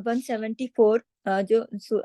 174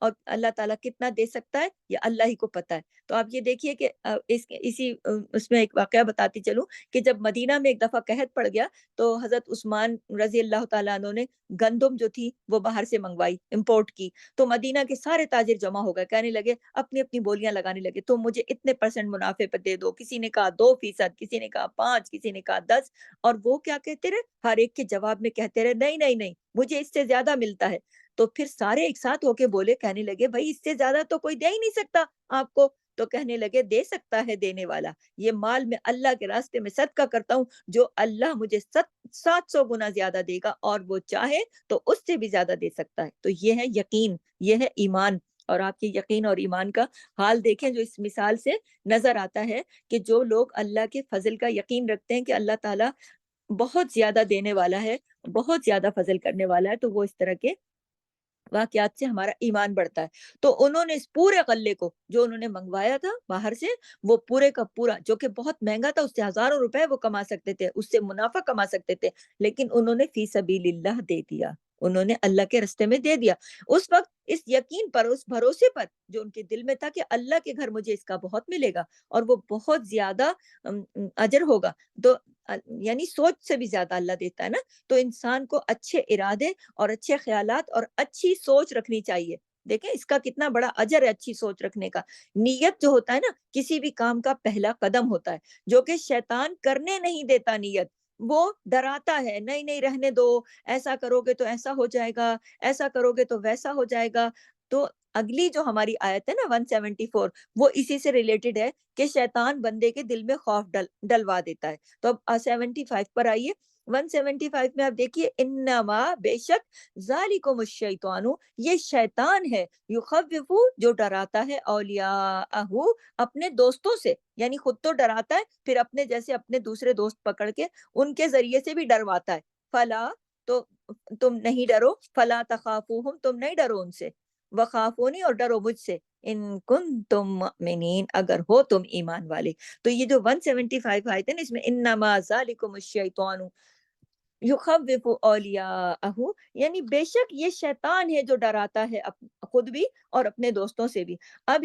اور اللہ تعالیٰ کتنا دے سکتا ہے یہ اللہ ہی کو پتا ہے۔ تو آپ یہ دیکھیے کہ اس میں ایک واقعہ بتاتی چلوں کہ جب مدینہ میں ایک دفعہ قحط پڑ گیا تو حضرت عثمان رضی اللہ تعالیٰ عنہ نے گندم جو تھی وہ باہر سے منگوائی، امپورٹ کی۔ تو مدینہ کے سارے تاجر جمع ہو گئے، کہنے لگے اپنی اپنی بولیاں لگانے لگے، تم مجھے اتنے % منافع پہ دے دو، کسی نے کہا 2%، کسی نے کہا 5، کسی نے کہا 10، اور وہ کیا کہتے رہے، ہر ایک کے جواب میں کہتے رہے نہیں نہیں نہیں، مجھے اس سے زیادہ ملتا ہے۔ تو پھر سارے ایک ساتھ ہو کے بولے، کہنے لگے بھائی اس سے زیادہ تو کوئی دے ہی نہیں سکتا آپ کو۔ تو کہنے لگے دے سکتا ہے دینے والا، یہ مال میں اللہ کے راستے میں صدقہ کرتا ہوں، جو اللہ مجھے 700 گنا زیادہ دے گا، اور وہ چاہے تو اس سے بھی زیادہ دے سکتا ہے۔ تو یہ ہے یقین، یہ ہے ایمان۔ اور آپ کے یقین اور ایمان کا حال دیکھیں جو اس مثال سے نظر آتا ہے، کہ جو لوگ اللہ کے فضل کا یقین رکھتے ہیں کہ اللہ تعالیٰ بہت زیادہ دینے والا ہے، بہت زیادہ فضل کرنے والا ہے، تو وہ اس طرح کے واقعات سے ہمارا ایمان بڑھتا ہے۔ تو انہوں نے اس پورے غلے کو جو انہوں نے منگوایا تھا باہر سے، وہ پورے کا پورا، جو کہ بہت مہنگا تھا، اس سے ہزاروں روپے وہ کما سکتے تھے، اس سے منافع کما سکتے تھے، لیکن انہوں نے فی سبیل اللہ دے دیا، انہوں نے اللہ کے راستے میں دے دیا۔ اس وقت اس یقین پر، اس بھروسے پر جو ان کے دل میں تھا کہ اللہ کے گھر مجھے اس کا بہت ملے گا اور وہ بہت زیادہ اجر ہوگا، تو یعنی سوچ سے بھی زیادہ اللہ دیتا ہے نا۔ تو انسان کو اچھے ارادے اور اچھے خیالات اور اچھی سوچ رکھنی چاہیے۔ دیکھیں اس کا کتنا بڑا اجر ہے اچھی سوچ رکھنے کا۔ نیت جو ہوتا ہے نا، کسی بھی کام کا پہلا قدم ہوتا ہے، جو کہ شیطان کرنے نہیں دیتا نیت، وہ ڈراتا ہے، نہیں نہیں رہنے دو، ایسا کرو گے تو ایسا ہو جائے گا، ایسا کرو گے تو ویسا ہو جائے گا۔ تو اگلی جو ہماری آیت ہے نا 174، وہ اسی سے ریلیٹڈ ہے کہ شیطان بندے کے دل میں خوف ڈلوا دیتا ہے۔ تو اب 75 پر آئیے۔ 175 میں آپ دیکھیے، انما بے شک ذالکم الشیطان، یہ شیطان ہے، یخوف جو ڈراتا ہے، اولیاءہ اپنے دوستوں سے، یعنی خود تو ڈراتا ہے، پھر اپنے جیسے اپنے دوسرے دوست پکڑ کے ان کے ذریعے سے بھی ڈرواتا ہے۔ فلا، تو تم نہیں ڈرو، فلا تخافوہم، تم نہیں ڈرو ان سے، وخافونی، اور ڈرو مجھ سے، ان کنتم مؤمنین، اگر ہو تم ایمان والے۔ تو یہ جو 175 آئے تھے نا، اس میں انما ذالکم الشیطان یخوف اولیاءہ، یعنی بے شک یہ شیطان ہے جو ڈراتا ہے خود بھی اور اپنے دوستوں سے بھی۔ اب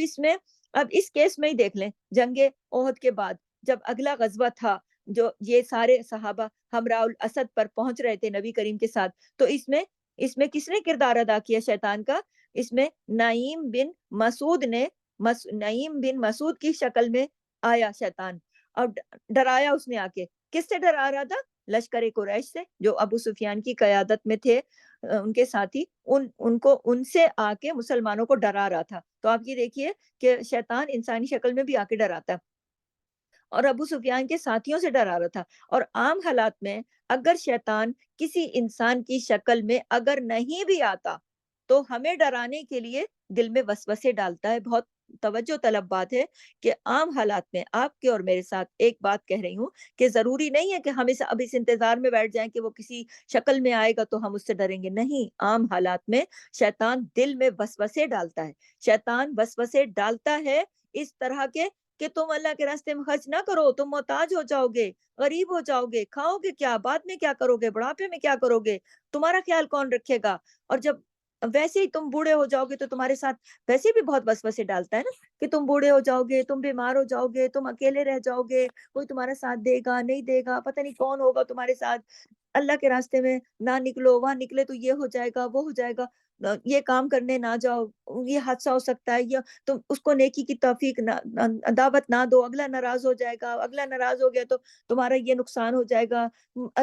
اس کیس میں ہی دیکھ لیں، جنگ احد کے بعد جب اگلا غزوہ تھا، جو یہ سارے صحابہ ہمراہ الاسد پر پہنچ رہے تھے نبی کریم کے ساتھ، تو اس میں کس نے کردار ادا کیا شیطان کا؟ اس میں نعیم بن مسعود کی شکل میں آیا شیطان، اور ڈرایا اس نے آ کے۔ کس سے ڈرا رہا تھا؟ لشکر قریش سے، جو ابو سفیان کی قیادت میں تھے، ان کے ساتھی، ان سے آ کے مسلمانوں کو ڈرا رہا تھا۔ تو آپ یہ دیکھیے کہ شیطان انسانی شکل میں بھی آ کے ڈراتا ہے، اور ابو سفیان کے ساتھیوں سے ڈرا رہا تھا۔ اور عام حالات میں اگر شیطان کسی انسان کی شکل میں اگر نہیں بھی آتا، تو ہمیں ڈرانے کے لیے دل میں وسوسے ڈالتا ہے۔ بہت توجہ طلب بات ہے کہ عام حالات میں آپ کے اور میرے ساتھ ایک بات کہہ رہی ہوں، کہ ضروری نہیں ہے کہ ہم اب اس انتظار میں بیٹھ جائیں کہ وہ کسی شکل میں آئے گا تو ہم اس سے ڈریں گے، نہیں۔ عام حالات میں شیطان دل میں وسوسے ڈالتا ہے، شیطان وسوسے ڈالتا ہے اس طرح کے کہ تم اللہ کے راستے میں خرچ نہ کرو، تم محتاج ہو جاؤ گے، غریب ہو جاؤ گے، کھاؤ گے کیا، بعد میں کیا کرو گے، بڑھاپے میں کیا کرو گے، تمہارا خیال کون رکھے گا۔ اور جب ویسے ہی تم بوڑھے ہو جاؤ گے تو تمہارے ساتھ ویسے بھی بہت وسوسے ڈالتا ہے نا، کہ تم بوڑھے ہو جاؤ گے، تم بیمار ہو جاؤ گے، تم اکیلے رہ جاؤ گے، کوئی تمہارا ساتھ دے گا نہیں دے گا، پتہ نہیں کون ہوگا تمہارے ساتھ، اللہ کے راستے میں نہ نکلو، وہاں نکلے تو یہ ہو جائے گا، وہ ہو جائے گا، یہ کام کرنے نہ جاؤ، یہ حادثہ ہو سکتا ہے، یا تم اس کو نیکی کی توفیق دعوت نہ دو، اگلا ناراض ہو جائے گا، اگلا ناراض ہو گیا تو تمہارا یہ نقصان ہو جائے گا،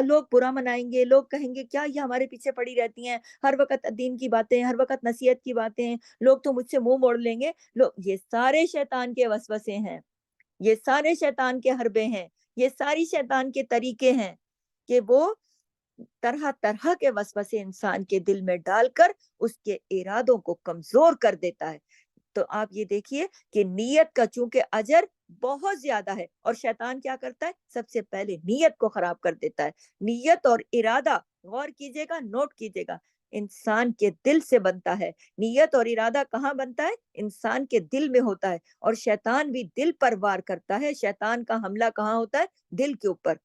لوگ برا منائیں گے، لوگ کہیں گے کیا یہ ہمارے پیچھے پڑی رہتی ہیں، ہر وقت دین کی باتیں، ہر وقت نصیحت کی باتیں، لوگ تو مجھ سے منہ موڑ لیں گے، یہ سارے شیطان کے وسوسے ہیں، یہ سارے شیطان کے حربے ہیں، یہ ساری شیطان کے طریقے ہیں، کہ وہ طرح طرح کے وسوسے انسان کے دل میں ڈال کر اس کے ارادوں کو کمزور کر دیتا ہے۔ تو آپ یہ دیکھیے کہ نیت کا چونکہ اجر بہت زیادہ ہے، اور شیطان کیا کرتا ہے؟ سب سے پہلے نیت کو خراب کر دیتا ہے۔ نیت اور ارادہ، غور کیجئے گا، نوٹ کیجئے گا، انسان کے دل سے بنتا ہے۔ نیت اور ارادہ کہاں بنتا ہے؟ انسان کے دل میں ہوتا ہے، اور شیطان بھی دل پر وار کرتا ہے۔ شیطان کا حملہ کہاں ہوتا ہے؟ دل کے اوپر۔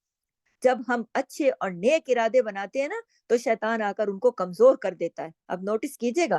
جب ہم اچھے اور نیک ارادے بناتے ہیں نا، تو شیطان آ کر ان کو کمزور کر دیتا ہے۔ اب نوٹس کیجئے گا،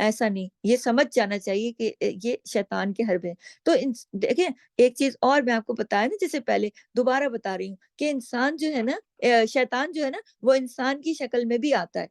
ایسا نہیں، یہ سمجھ جانا چاہیے کہ یہ شیطان کے حربے ہیں۔ تو دیکھیں ایک چیز اور میں آپ کو بتایا نا، جیسے پہلے دوبارہ بتا رہی ہوں کہ انسان جو ہے نا، شیطان جو ہے نا وہ انسان کی شکل میں بھی آتا ہے۔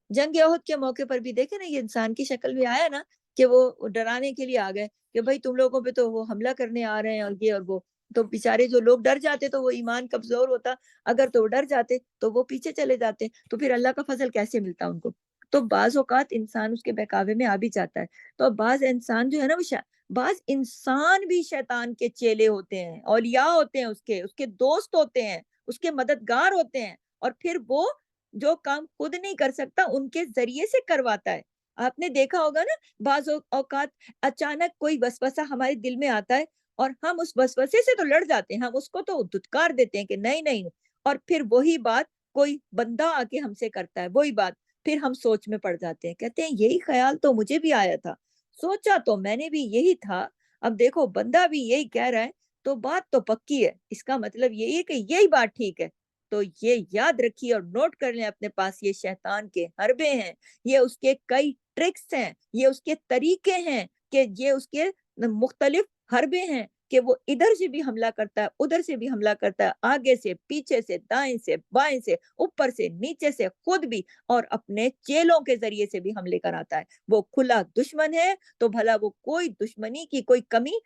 جنگ احد کے موقع پر بھی دیکھیں نا، یہ انسان کی شکل میں آیا نا، کہ وہ ڈرانے کے لیے آ گئے کہ بھائی تم لوگوں پہ تو وہ حملہ کرنے آ رہے ہیں اور یہ اور وہ، تو بیچارے جو لوگ ڈر جاتے، تو وہ ایمان کمزور ہوتا اگر، تو وہ ڈر جاتے تو وہ پیچھے چلے جاتے، تو پھر اللہ کا فضل کیسے ملتا ان کو؟ تو بعض اوقات انسان اس کے بہکاوے میں آ بھی جاتا ہے۔ تو بعض انسان جو ہے نا وہ بعض انسان بھی شیطان کے چیلے ہوتے ہیں، اولیاء ہوتے ہیں، اس کے دوست ہوتے ہیں، اس کے مددگار ہوتے ہیں، اور پھر وہ جو کام خود نہیں کر سکتا ان کے ذریعے سے کرواتا ہے۔ آپ نے دیکھا ہوگا نا، بعض اوقات اچانک کوئی وسوسہ ہمارے دل میں آتا ہے، اور ہم اس وسوسے سے تو لڑ جاتے ہیں، ہم اس کو تو دھتکار دیتے ہیں کہ نہیں نہیں، اور پھر وہی بات کوئی بندہ آ کے ہم سے کرتا ہے، وہی بات پھر ہم سوچ میں پڑ جاتے ہیں، کہتے ہیں یہی خیال تو مجھے بھی آیا تھا، سوچا تو میں نے بھی یہی تھا، اب دیکھو بندہ بھی یہی کہہ رہا ہے، تو بات تو پکی ہے، اس کا مطلب یہی ہے کہ یہی بات ٹھیک ہے۔ تو یہ یاد رکھیے اور نوٹ کر لیں اپنے پاس، یہ شیطان کے حربے ہیں، یہ اس کے کئی ٹرکس ہیں، یہ اس کے طریقے ہیں، کہ یہ اس کے مختلف حربے ہیں، کہ وہ ادھر سے بھی حملہ کرتا ہے، ادھر سے بھی حملہ کرتا ہے، آگے سے، پیچھے سے، دائیں سے، بائیں سے، اوپر سے، نیچے سے، خود بھی، اور اپنے چیلوں کے ذریعے سے بھی حملے کراتا ہے۔ وہ کھلا دشمن ہے، تو بھلا وہ کوئی دشمنی کی کوئی کمی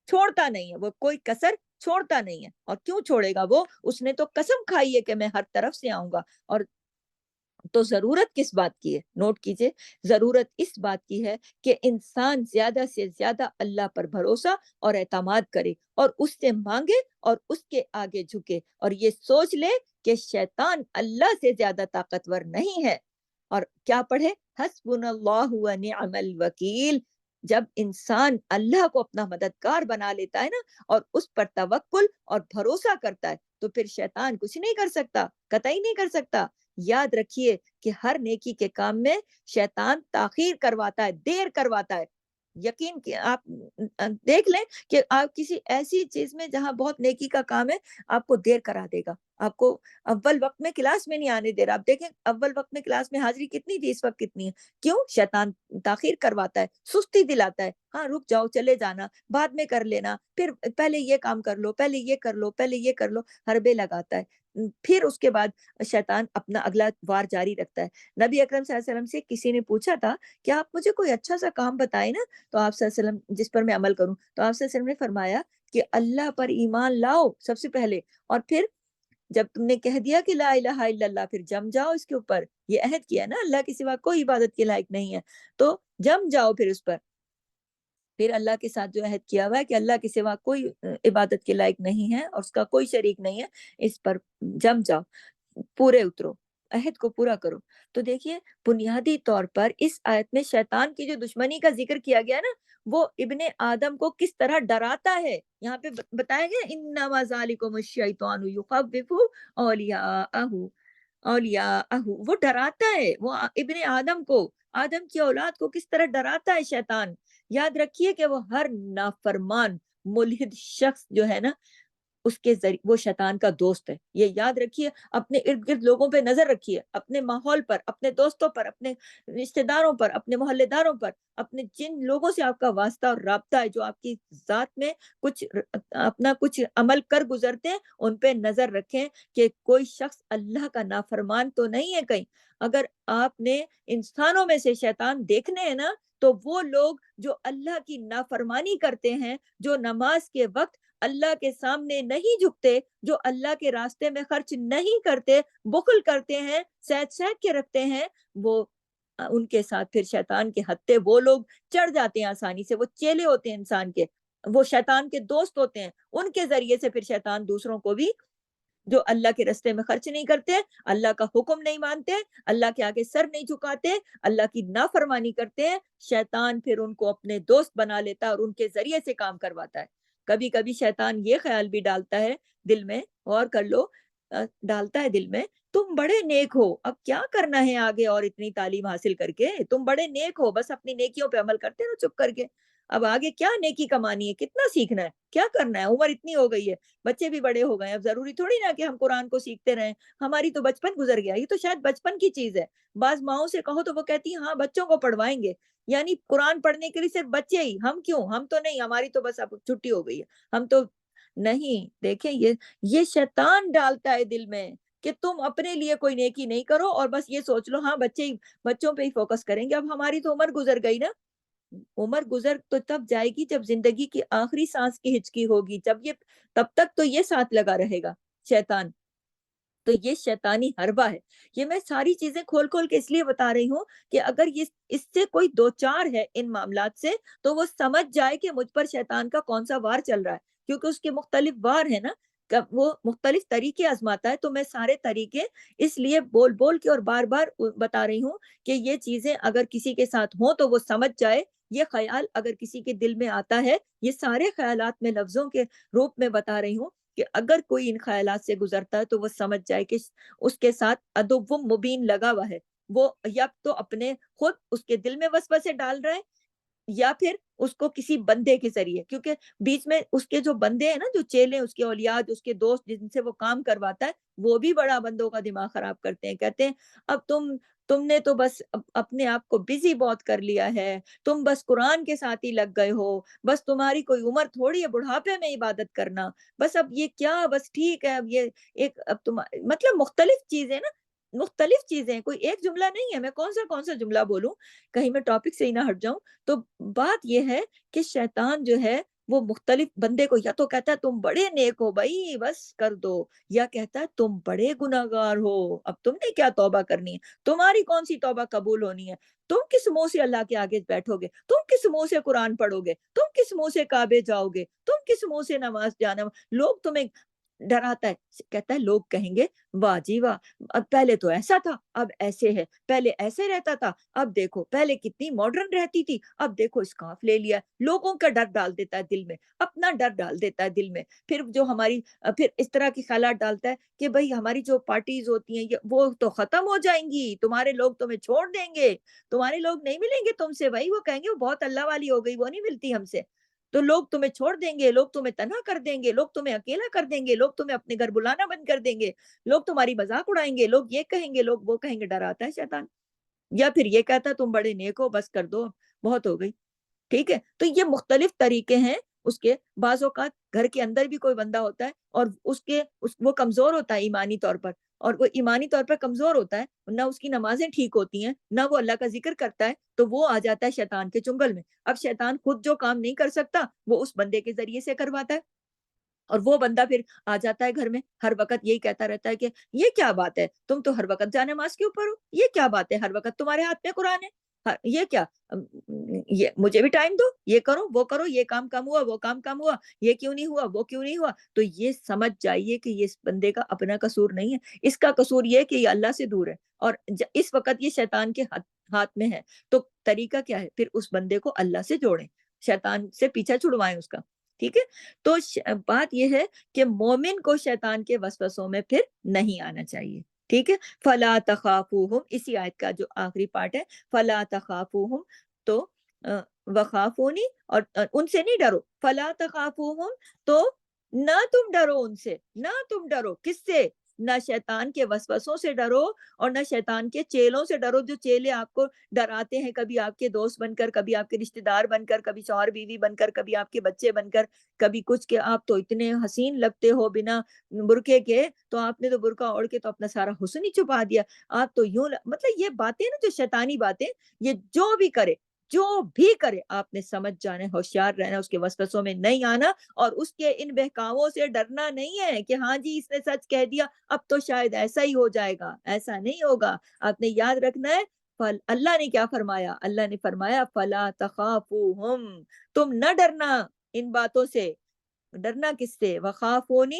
چھوڑتا نہیں ہے، وہ کوئی کسر چھوڑتا نہیں ہے، اور کیوں چھوڑے گا وہ؟ اس نے تو قسم کھائی ہے کہ میں ہر طرف سے آؤں گا۔ اور تو ضرورت کس بات کی ہے؟ نوٹ کیجئے، ضرورت اس بات کی ہے کہ انسان زیادہ سے زیادہ اللہ پر بھروسہ اور اعتماد کرے، اور اس سے مانگے اور اس کے آگے جھکے، اور یہ سوچ لے کہ شیطان اللہ سے زیادہ طاقتور نہیں ہے۔ اور کیا پڑھے؟ حسبنا اللہ و نعم الوکیل۔ جب انسان اللہ کو اپنا مددگار بنا لیتا ہے نا، اور اس پر توکل اور بھروسہ کرتا ہے، تو پھر شیطان کچھ نہیں کر سکتا، قطعی نہیں کر سکتا۔ یاد رکھیے کہ ہر نیکی کے کام میں شیطان تاخیر کرواتا ہے، دیر کرواتا ہے۔ یقین کہ آپ دیکھ لیں کہ آپ کسی ایسی چیز میں جہاں بہت نیکی کا کام ہے، آپ کو دیر کرا دے گا، آپ کو اول وقت میں کلاس میں نہیں آنے دے رہا۔ آپ دیکھیں اول وقت میں کلاس میں حاضری کتنی تھی، اس وقت کتنی ہے؟ کیوں؟ شیطان تاخیر کرواتا ہے، سستی دلاتا ہے، ہاں رک جاؤ، چلے جانا، بعد میں کر لینا، پھر پہلے یہ کام کر لو، پہلے یہ کر لو، پہلے یہ کر لو، حربے لگاتا ہے۔ پھر اس کے بعد شیطان اپنا اگلا وار جاری رکھتا ہے۔ نبی اکرم صلی اللہ علیہ وسلم سے کسی نے پوچھا تھا کہ آپ مجھے کوئی اچھا سا کام بتائیں نا، تو آپ صلی اللہ علیہ وسلم جس پر میں عمل کروں، تو آپ صلی اللہ علیہ وسلم نے فرمایا کہ اللہ پر ایمان لاؤ سب سے پہلے، اور پھر جب تم نے کہہ دیا کہ لا الہ الا اللہ، پھر جم جاؤ اس کے اوپر، یہ عہد کیا نا اللہ کے سوا کوئی عبادت کے لائق نہیں ہے، تو جم جاؤ پھر اس پر، پھر اللہ کے ساتھ جو عہد کیا ہوا ہے کہ اللہ کے سوا کوئی عبادت کے لائق نہیں ہے اور اس کا کوئی شریک نہیں ہے، اس پر جم جاؤ، پورے اترو، عہد کو پورا کرو۔ تو دیکھیے بنیادی طور پر اس آیت میں شیطان کی جو دشمنی کا ذکر کیا گیا نا، وہ ابن آدم کو کس طرح ڈراتا ہے، یہاں پہ بتایا گیا انما ذالکم الشیطان یخوف اولیاءہ، وہ ڈراتا ہے، وہ ابن آدم کو، آدم کی اولاد کو کس طرح ڈراتا ہے شیطان۔ یاد رکھیے کہ وہ ہر نافرمان ملحد شخص جو ہے نا، اس کے ذریعے وہ شیطان کا دوست ہے، یہ یاد رکھیے۔ اپنے ارد گرد لوگوں پہ نظر رکھیے، اپنے ماحول پر، اپنے دوستوں پر، اپنے رشتہ داروں پر، اپنے محلے داروں پر، اپنے جن لوگوں سے آپ کا واسطہ اور رابطہ ہے، جو آپ کی ذات میں کچھ اپنا کچھ عمل کر گزرتے ہیں، ان پہ نظر رکھیں کہ کوئی شخص اللہ کا نافرمان تو نہیں ہے کہیں۔ اگر آپ نے انسانوں میں سے شیطان دیکھنے ہیں نا، تو وہ لوگ جو اللہ کی نافرمانی کرتے ہیں، جو نماز کے وقت اللہ کے سامنے نہیں جھکتے، جو اللہ کے راستے میں خرچ نہیں کرتے، بخل کرتے ہیں، سید سید کے رکھتے ہیں، وہ ان کے ساتھ پھر شیطان کے ہتھے وہ لوگ چڑھ جاتے ہیں آسانی سے، وہ چیلے ہوتے ہیں انسان کے، وہ شیطان کے دوست ہوتے ہیں، ان کے ذریعے سے پھر شیطان دوسروں کو بھی، جو اللہ کے راستے میں خرچ نہیں کرتے، اللہ کا حکم نہیں مانتے، اللہ کے آگے سر نہیں جھکاتے، اللہ کی نافرمانی کرتے ہیں، شیطان پھر ان کو اپنے دوست بنا لیتا ہے اور ان کے ذریعے سے کام کرواتا ہے۔ کبھی کبھی شیطان یہ خیال بھی ڈالتا ہے دل میں، غور کر لو، ڈالتا ہے دل میں تم بڑے نیک ہو، اب کیا کرنا ہے آگے اور اتنی تعلیم حاصل کر کے، تم بڑے نیک ہو، بس اپنی نیکیوں پہ عمل کرتے رہو چپ کر کے، اب آگے کیا نیکی کمانی ہے، کتنا سیکھنا ہے، کیا کرنا ہے، عمر اتنی ہو گئی ہے، بچے بھی بڑے ہو گئے ہیں، اب ضروری تھوڑی نا کہ ہم قرآن کو سیکھتے رہیں، ہماری تو بچپن گزر گیا، یہ تو شاید بچپن کی چیز ہے، بعض ماؤں سے کہو تو وہ کہتی ہیں ہاں بچوں کو پڑھوائیں گے، یعنی قرآن پڑھنے کے لیے صرف بچے ہی، ہم کیوں، ہم تو نہیں، ہماری تو بس اب چھٹی ہو گئی ہے، ہم تو نہیں، دیکھیں یہ شیطان ڈالتا ہے دل میں کہ تم اپنے لیے کوئی نیکی نہیں کرو اور بس یہ سوچ لو ہاں بچوں پہ ہی فوکس کریں گے، اب ہماری تو عمر گزر گئی نا، عمر گزر تو تب جائے گی جب زندگی کی آخری سانس کی ہچکی ہوگی، تب تک تو یہ ساتھ لگا رہے گا شیطان، تو یہ شیطانی حربہ ہے، یہ میں ساری چیزیں کھول کھول کے اس لیے بتا رہی ہوں کہ اگر اس سے کوئی دو چار ہے ان معاملات سے تو وہ سمجھ جائے کہ مجھ پر شیطان کا کون سا وار چل رہا ہے، کیونکہ اس کے مختلف وار ہیں نا، وہ مختلف طریقے آزماتا ہے، تو میں سارے طریقے اس لیے بول بول کے اور بار بار بتا رہی ہوں کہ یہ چیزیں اگر کسی کے ساتھ ہوں تو وہ سمجھ جائے، یہ خیال اگر کسی کے دل میں آتا ہے، یہ سارے خیالات میں لفظوں کے روپ میں بتا رہی ہوں کہ اگر کوئی ان خیالات سے گزرتا ہے تو وہ سمجھ جائے کہ اس کے ساتھ عدو مبین لگا ہوا ہے، وہ یا تو اپنے خود اس کے دل میں وسوسے ڈال رہے ہیں یا پھر اس کو کسی بندے کے ذریعے، کیونکہ بیچ میں اس کے جو بندے ہیں نا، جو چیلے، اس کے اولیاد، اس کے دوست جن سے وہ کام کرواتا ہے، وہ بھی بڑا بندوں کا دماغ خراب کرتے ہیں، کہتے ہیں اب تم نے تو بس اپنے آپ کو بزی بہت کر لیا ہے، تم بس قرآن کے ساتھ ہی لگ گئے ہو، بس تمہاری کوئی عمر تھوڑی ہے بڑھاپے میں عبادت کرنا، بس اب یہ کیا، بس ٹھیک ہے اب یہ ایک اب تم مطلب مختلف چیزیں نا، مختلف چیزیں، کوئی ایک جملہ نہیں ہے، میں کون سا جملہ بولوں کہیں میں ٹاپک سے ہی نہ ہٹ جاؤں، تو بات یہ ہے کہ شیطان جو ہے وہ مختلف بندے کو یا تو کہتا ہے تم بڑے نیک ہو بھائی بس کر دو، یا کہتا ہے تم بڑے گناہگار ہو، اب تم نے کیا توبہ کرنی ہے، تمہاری کون سی توبہ قبول ہونی ہے، تم کس منہ سے اللہ کے آگے بیٹھو گے، تم کس منہ سے قرآن پڑھو گے، تم کس منہ سے کعبے جاؤ گے، تم کس منہ سے نماز جانا، لوگ تمہیں ڈراتا ہے، کہتا ہے لوگ کہیں گے واہ جی واہ، اب پہلے تو ایسا تھا اب ایسے ہے، پہلے ایسے رہتا تھا اب دیکھو، پہلے کتنی ماڈرن رہتی تھی اب دیکھو اسکارف لے لیا، لوگوں کا ڈر ڈال دیتا ہے دل میں، اپنا ڈر ڈال دیتا ہے دل میں، پھر جو ہماری پھر اس طرح کی خیالات ڈالتا ہے کہ بھئی ہماری جو پارٹیز ہوتی ہیں وہ تو ختم ہو جائیں گی، تمہارے لوگ تمہیں چھوڑ دیں گے، تمہارے لوگ نہیں ملیں گے تم سے، بھائی وہ کہیں گے وہ بہت اللہ والی ہو گئی، وہ نہیں ملتی ہم سے، تو لوگ تمہیں چھوڑ دیں گے، لوگ تمہیں تنہا کر دیں گے، لوگ تمہیں اکیلا کر دیں گے، لوگ تمہیں اپنے گھر بلانا بند کر دیں گے، لوگ تمہاری مذاق اڑائیں گے، لوگ یہ کہیں گے، لوگ وہ کہیں گے، ڈراتا ہے شیطان، یا پھر یہ کہتا ہے تم بڑے نیک ہو بس کر دو، بہت ہو گئی، ٹھیک ہے، تو یہ مختلف طریقے ہیں اس کے، بعض اوقات گھر کے اندر بھی کوئی بندہ ہوتا ہے اور وہ کمزور ہوتا ہے ایمانی طور پر، اور وہ ایمانی طور پر کمزور ہوتا ہے، نہ اس کی نمازیں ٹھیک ہوتی ہیں، نہ وہ اللہ کا ذکر کرتا ہے، تو وہ آ جاتا ہے شیطان کے چنگل میں، اب شیطان خود جو کام نہیں کر سکتا وہ اس بندے کے ذریعے سے کرواتا ہے، اور وہ بندہ پھر آ جاتا ہے گھر میں، ہر وقت یہی کہتا رہتا ہے کہ یہ کیا بات ہے، تم تو ہر وقت جائے نماز کے اوپر ہو، یہ کیا بات ہے، ہر وقت تمہارے ہاتھ میں قرآن ہے، یہ کیا، یہ مجھے بھی ٹائم دو، یہ کرو وہ کرو، یہ کام کم ہوا، وہ کام کم ہوا، یہ کیوں نہیں ہوا، وہ کیوں نہیں ہوا، تو یہ سمجھ جائیے کہ یہ اس بندے کا اپنا قصور نہیں ہے، اس کا قصور یہ ہے کہ یہ اللہ سے دور ہے، اور اس وقت یہ شیطان کے ہاتھ میں ہے، تو طریقہ کیا ہے، پھر اس بندے کو اللہ سے جوڑیں، شیطان سے پیچھا چھڑوائیں اس کا، ٹھیک ہے، تو بات یہ ہے کہ مومن کو شیطان کے وسوسوں میں پھر نہیں آنا چاہیے، ٹھیک ہے، فلا تخافوہم، اسی آیت کا جو آخری پارٹ ہے، فلا تخافوہم، تو وخافونی، اور ان سے نہیں ڈرو، فلا تخافوہم، تو نہ تم ڈرو ان سے، نہ تم ڈرو کس سے، نہ شیطان کے وسوسوں سے ڈرو، اور نہ شیطان کے چیلوں سے ڈرو، جو چیلے آپ کو ڈراتے ہیں، کبھی آپ کے دوست بن کر، کبھی آپ کے رشتہ دار بن کر، کبھی شوہر بیوی بن کر، کبھی آپ کے بچے بن کر، کبھی کچھ کہ آپ تو اتنے حسین لگتے ہو بنا برقعے کے، تو آپ نے تو برقع اوڑھ کے تو اپنا سارا حسن ہی چھپا دیا، آپ تو یوں مطلب یہ باتیں نا جو شیطانی باتیں، یہ جو بھی کرے آپ نے سمجھ جانا ہے، ہوشیار رہنا، اس کے وسوسوں میں نہیں آنا، اور اس کے ان بہکاووں سے ڈرنا نہیں ہے کہ ہاں جی اس نے سچ کہہ دیا اب تو شاید ایسا ہی ہو جائے گا، ایسا نہیں ہوگا، آپ نے یاد رکھنا ہے، اللہ نے کیا فرمایا، اللہ نے فرمایا فلا تخافوہم، تم نہ ڈرنا ان باتوں سے، ڈرنا کس سے، وخافونی،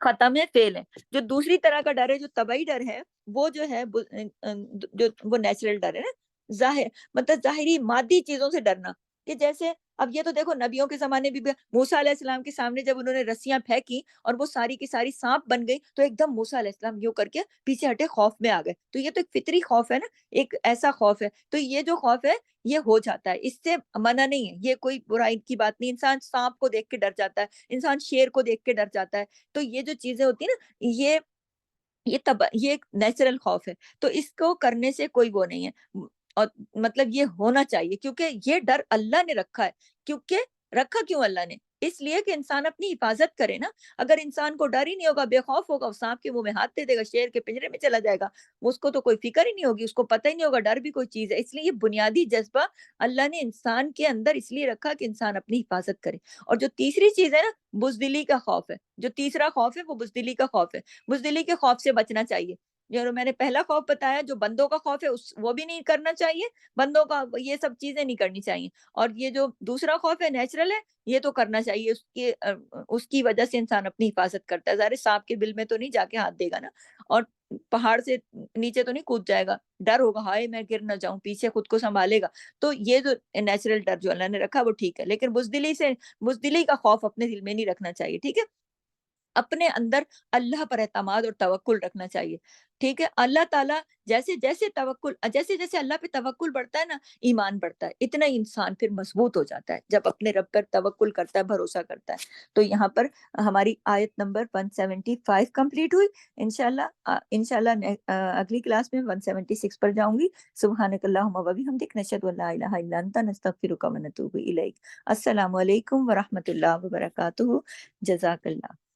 ختم ہے، فیل ہے۔ جو دوسری طرح کا ڈر ہے، جو طبعی ڈر ہے، وہ جو ہے جو وہ نیچرل ڈر ہے نا، ظاہر مطلب ظاہری مادی چیزوں سے ڈرنا، کہ جیسے اب یہ تو دیکھو نبیوں کے زمانے بھی موسیٰ علیہ السلام کے سامنے جب انہوں نے رسیاں پھینکی اور وہ ساری کی ساری سانپ بن گئی، تو ایک دم موسیٰ علیہ السلام یوں کر کے پیچھے ہٹے، خوف میں آ گئے۔ تو یہ تو ایک فطری خوف ہے نا، ایک ایسا خوف ہے۔ تو یہ جو خوف ہے یہ ہو جاتا ہے، اس سے منع نہیں ہے، یہ کوئی برائی کی بات نہیں۔ انسان سانپ کو دیکھ کے ڈر جاتا ہے، انسان شیر کو دیکھ کے ڈر جاتا ہے۔ تو یہ جو چیزیں ہوتی ہیں نا، یہ ایک نیچرل خوف ہے، تو اس کو کرنے سے کوئی وہ نہیں ہے۔ اور مطلب یہ ہونا چاہیے، کیونکہ یہ ڈر اللہ نے رکھا ہے۔ کیونکہ رکھا کیوں اللہ نے؟ اس لیے کہ انسان اپنی حفاظت کرے نا۔ اگر انسان کو ڈر ہی نہیں ہوگا، بے خوف ہوگا، وہ سانپ کے منہ میں ہاتھ دے دے گا، شیر کے پنجرے میں چلا جائے گا، اس کو تو کوئی فکر ہی نہیں ہوگی، اس کو پتہ ہی نہیں ہوگا ڈر بھی کوئی چیز ہے۔ اس لیے یہ بنیادی جذبہ اللہ نے انسان کے اندر اس لیے رکھا کہ انسان اپنی حفاظت کرے۔ اور جو تیسری چیز ہے نا، بزدلی کا خوف ہے۔ جو تیسرا خوف ہے وہ بزدلی کا خوف ہے۔ بزدلی کے خوف سے بچنا چاہیے۔ جو میں نے پہلا خوف بتایا، جو بندوں کا خوف ہے، وہ بھی نہیں کرنا چاہیے، بندوں کا یہ سب چیزیں نہیں کرنی چاہیے۔ اور یہ جو دوسرا خوف ہے نیچرل ہے، یہ تو کرنا چاہیے۔ اس کی وجہ سے انسان اپنی حفاظت کرتا ہے۔ ظاہر ہے سانپ کے بل میں تو نہیں جا کے ہاتھ دے گا نا، اور پہاڑ سے نیچے تو نہیں کود جائے گا، ڈر ہوگا ہائے میں گر نہ جاؤں، پیچھے خود کو سنبھالے گا۔ تو یہ جو نیچرل ڈر جو اللہ نے رکھا وہ ٹھیک ہے، لیکن بزدلی کا خوف اپنے دل میں نہیں رکھنا چاہیے، ٹھیک ہے؟ اپنے اندر اللہ پر اعتماد اور توکل رکھنا چاہیے، ٹھیک ہے؟ اللہ تعالیٰ جیسے جیسے اللہ پہ توکل بڑھتا ہے نا، ایمان بڑھتا ہے، اتنا ہی انسان پھر مضبوط ہو جاتا ہے جب اپنے رب پر توکل کرتا ہے، بھروسہ کرتا ہے۔ تو یہاں پر ہماری آیت نمبر 175 کمپلیٹ ہوئی۔ انشاءاللہ اگلی کلاس میں 176 پر جاؤں گی۔ سبحانک اللہم و بحمدک، نشہد ان لا الہ الا انت، نستغفرک و نتوب الیک۔ السلام علیکم ورحمۃ اللہ وبرکاتہ۔ جزاک اللہ۔